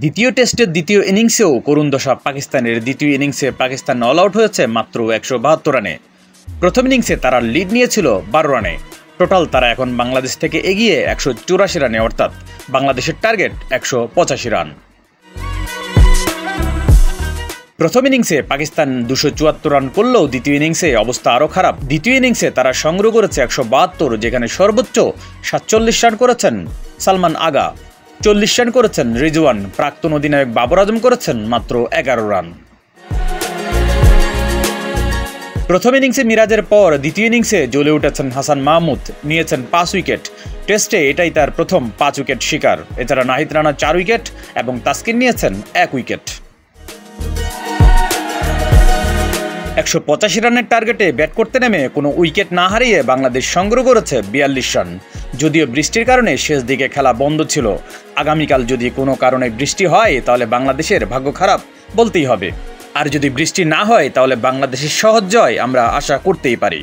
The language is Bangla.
দ্বিতীয় টেস্টের দ্বিতীয় ইনিংসেও করুণ দশা পাকিস্তানের। দ্বিতীয় ইনিংসে পাকিস্তান অল আউট হয়েছে মাত্র ১৭২ রানে। প্রথম ইনিংসে তারা লিড নিয়েছিল ১২ রানে। টোটাল তারা এখন বাংলাদেশ থেকে এগিয়ে ১৮৪ রানে, অর্থাৎ বাংলাদেশের টার্গেট ১৮৫ রান। প্রথম ইনিংসে পাকিস্তান ২৭৪ রান করলেও দ্বিতীয় ইনিংসে অবস্থা আরও খারাপ। দ্বিতীয় ইনিংসে তারা সংগ্রহ করেছে ১৭২, যেখানে সর্বোচ্চ ৪৭ রান করেছেন সালমান আগা, ৪০ রান করেছেন রিজওয়ান, প্রাক্তন অধিনায়ক বাবর আজম করেছেন মাত্র ১১ রান। প্রথম ইনিংসে মিরাজের পর দ্বিতীয় ইনিংসে জ্বলে উঠেছেন হাসান মাহমুদ, নিয়েছেন ৫ উইকেট। টেস্টে এটাই তার প্রথম ৫ উইকেট শিকার। এছাড়া নাহিদ রানা ৪ উইকেট এবং তাসকিন নিয়েছেন ১ উইকেট। ১৮৫ রানের টার্গেটে ব্যাট করতে নেমে কোনো উইকেট না হারিয়ে বাংলাদেশ সংগ্রহ করেছে ৪২ রান। যদিও বৃষ্টির কারণে শেষ দিকে খেলা বন্ধ ছিল। আগামীকাল যদি কোনো কারণে বৃষ্টি হয় তাহলে বাংলাদেশের ভাগ্য খারাপ বলতেই হবে। আর যদি বৃষ্টি না হয় তাহলে বাংলাদেশের সহজ জয় আমরা আশা করতেই পারি।